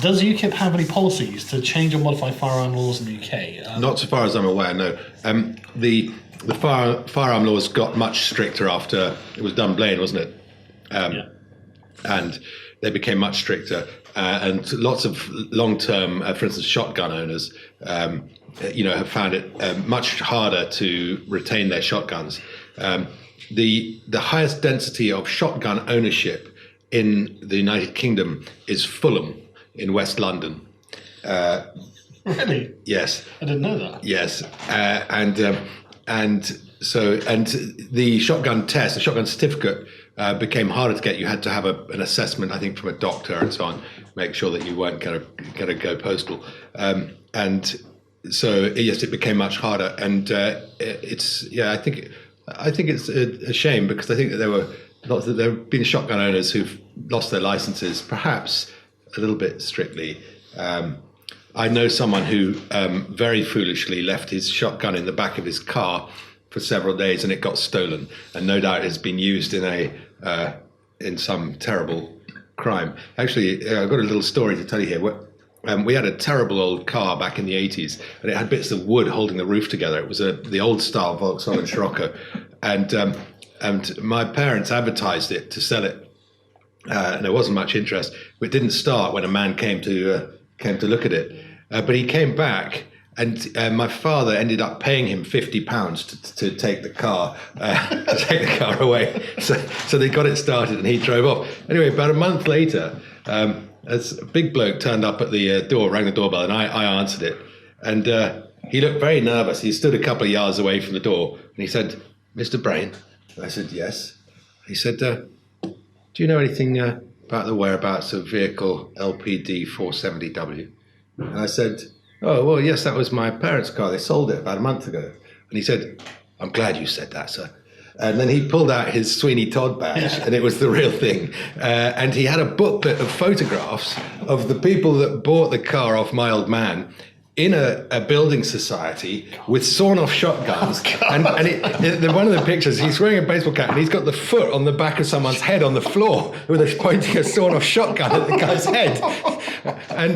Does UKIP have any policies to change or modify firearm laws in the UK? Not so far as I'm aware, no. The firearm laws got much stricter after it was Dunblane, wasn't it? And they became much stricter. And lots of long-term, for instance, shotgun owners, have found it much harder to retain their shotguns. The highest density of shotgun ownership in the United Kingdom is Fulham in West London. Really? Yes. I didn't know that. Yes, and the shotgun test, the shotgun certificate, became harder to get. You had to have an assessment, I think, from a doctor and so on, make sure that you weren't going to go postal. And so yes, it became much harder. And I think it's a shame, because I think that there have been shotgun owners who've lost their licenses, perhaps a little bit strictly. I know someone who very foolishly left his shotgun in the back of his car for several days, and it got stolen, and no doubt has been used in some terrible crime. Actually, I've got a little story to tell you here. We had a terrible old car back in the 80s, and it had bits of wood holding the roof together. It was the old style Volkswagen Scirocco, and my parents advertised it to sell it, and there wasn't much interest. It didn't start when a man came to look at it, but he came back. And my father ended up paying him £50 to take the car, away. So they got it started, and he drove off. Anyway, about a month later, as a big bloke turned up at the door, rang the doorbell, and I answered it. And he looked very nervous. He stood a couple of yards away from the door, and he said, "Mr. Brain?" I said, "Yes." He said, "Do you know anything about the whereabouts of vehicle LPD 470W?" And I said, "Oh, well, yes, that was my parents' car. They sold it about a month ago." And he said, "I'm glad you said that, sir." And then he pulled out his Sweeney Todd badge, and it was the real thing. And he had a booklet of photographs of the people that bought the car off my old man in a building society with sawn-off shotguns. And one of the pictures, he's wearing a baseball cap, and he's got the foot on the back of someone's head on the floor with pointing a sawn-off shotgun at the guy's head. And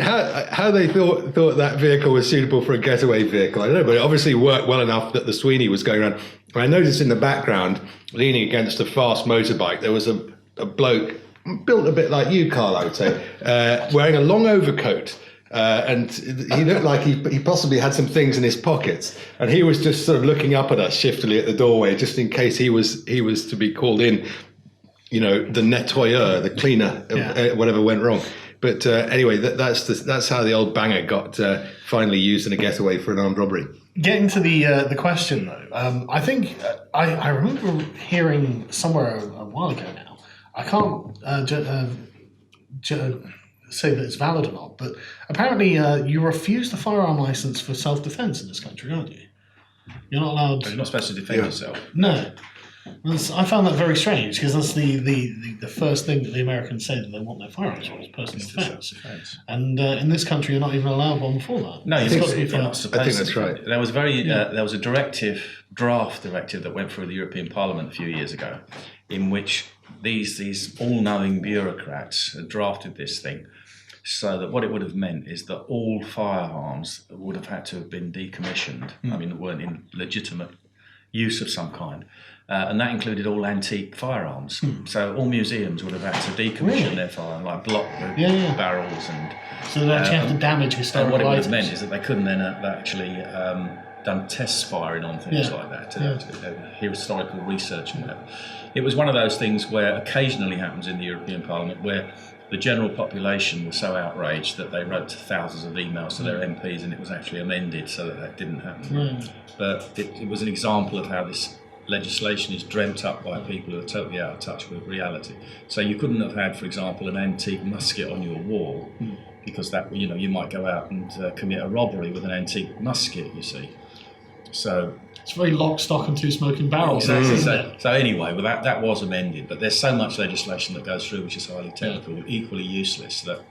how they thought that vehicle was suitable for a getaway vehicle, I don't know, but it obviously worked well enough that the Sweeney was going around. And I noticed in the background, leaning against a fast motorbike, there was a bloke built a bit like you, Carl, I would say, wearing a long overcoat. And he looked like he possibly had some things in his pockets, and he was just sort of looking up at us shiftily at the doorway, just in case he was to be called in, the nettoyeur, the cleaner, whatever went wrong. But anyway, that's how the old banger got finally used in a getaway for an armed robbery. Getting to the question though, I think I remember hearing somewhere a while ago now. I can't say that it's valid or not, but apparently you refuse the firearm license for self-defense in this country, aren't you? You're not allowed. You're not supposed to defend yourself. No. I found that very strange, because that's the first thing that the Americans say that they want their firearms for is personal defense. And in this country, you're not even allowed one before that. No, you're not supposed to. I think that's right. There was there was a draft directive that went through the European Parliament a few years ago, in which these all-knowing bureaucrats had drafted this thing, so that what it would have meant is that all firearms would have had to have been decommissioned. I mean, weren't in legitimate use of some kind. And that included all antique firearms. So all museums would have had to decommission their firearms, like block barrels and... So they actually have to damage historical items. And what it would items. have meant is that they couldn't then have actually done test firing on things like that, to historical research and whatever. It was one of those things where occasionally happens in the European Parliament, where the general population was so outraged that they wrote thousands of emails to their MPs, and it was actually amended so that didn't happen. But it was an example of how this legislation is dreamt up by people who are totally out of touch with reality. So you couldn't have had, for example, an antique musket on your wall, because that, you might go out and commit a robbery with an antique musket, you see. So it's very lock, stock and two smoking barrels. Exactly. So anyway, well, that was amended, but there's so much legislation that goes through which is highly technical, equally useless, that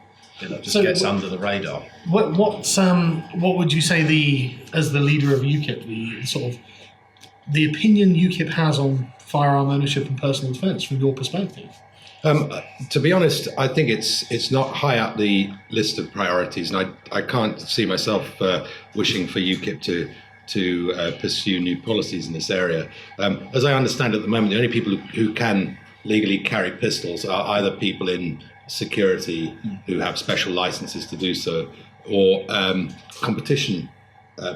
just gets under the radar. What would you say as the leader of UKIP, the opinion UKIP has on firearm ownership and personal defence from your perspective? To be honest, I think it's not high up the list of priorities, and I can't see myself wishing for UKIP to pursue new policies in this area. As I understand at the moment, the only people who can legally carry pistols are either people in security who have special licenses to do so, or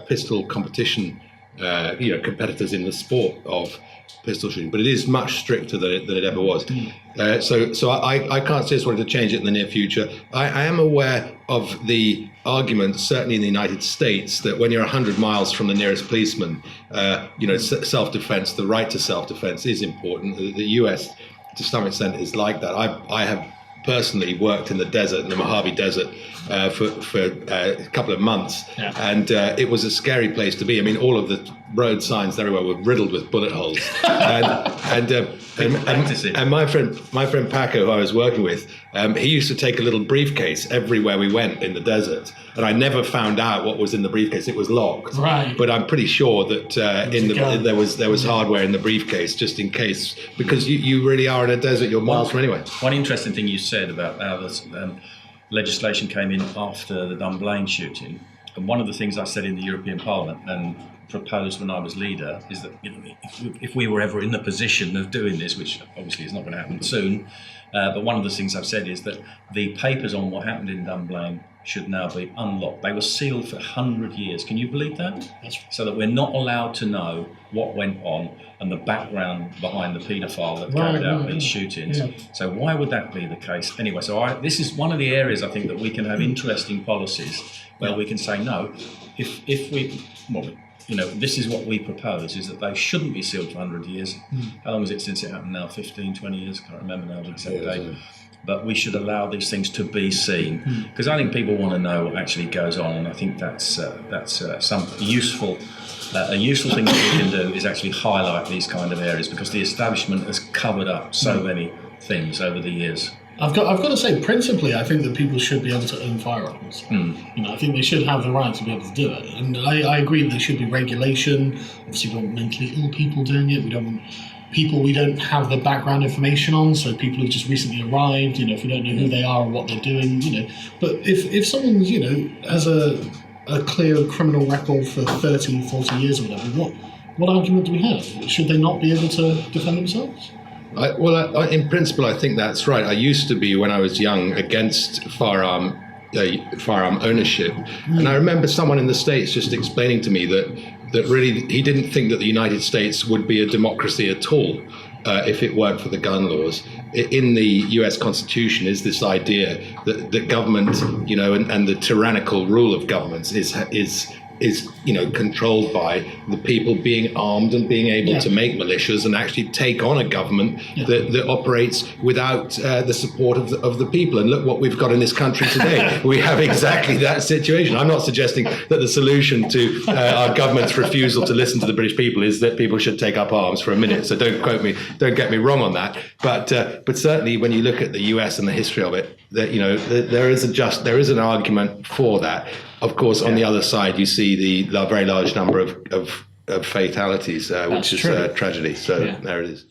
pistol competition, competitors in the sport of pistol shooting. But it is much stricter than it ever was. So I can't see us wanting to change it in the near future. I am aware of the argument, certainly in the United States, that when you're 100 miles from the nearest policeman, self-defense, the right to self-defense is important. The US, to some extent, is like that. I have personally worked in the desert, in the Mojave Desert, for a couple of months, and it was a scary place to be. I mean, all of the road signs everywhere were riddled with bullet holes, and my friend Paco, who I was working with, he used to take a little briefcase everywhere we went in the desert, and I never found out what was in the briefcase. It was locked, right? But I'm pretty sure that there was hardware in the briefcase just in case, because you really are in a desert. You're miles from anywhere. One interesting thing you said about how this legislation came in after the Dunblane shooting, and one of the things I said in the European Parliament and proposed when I was leader is that if we were ever in the position of doing this, which obviously is not going to happen soon, but one of the things I've said is that the papers on what happened in Dunblane should now be unlocked. They were sealed for 100 years. Can you believe that? That's right. So that we're not allowed to know what went on and the background behind the paedophile that carried out these shootings. Yeah. So why would that be the case? Anyway, so this is one of the areas I think that we can have interesting policies where we can say, no, if we, this is what we propose, is that they shouldn't be sealed for 100 years. How long is it since it happened now? 15, 20 years? Can't remember now the exact date. But we should allow these things to be seen, because I think people want to know what actually goes on, and I think that's some useful. A useful thing that we can do is actually highlight these kind of areas, because the establishment has covered up so many things over the years. I've got to say, principally, I think that people should be able to own firearms. I think they should have the right to be able to do it, and I agree there should be regulation. Obviously, we don't want mentally ill people doing it. We don't want people we don't have the background information on, so people who've just recently arrived, if we don't know who they are or what they're doing, But if someone, has a clear criminal record for 30, 40 years or whatever, what argument do we have? Should they not be able to defend themselves? In principle, I think that's right. I used to be, when I was young, against firearm ownership. And I remember someone in the States just explaining to me that really he didn't think that the United States would be a democracy at all if it weren't for the gun laws. In the US Constitution is this idea that government, and the tyrannical rule of governments is controlled by the people being armed and being able to make militias and actually take on a government that operates without the support of the people. And look what we've got in this country today. We have exactly that situation. I'm not suggesting that the solution to our government's refusal to listen to the British people is that people should take up arms for a minute. So don't get me wrong on that. But certainly when you look at the US and the history of it, there is an argument for that. Of course, on the other side, you see the very large number of fatalities, which is a tragedy. So there it is.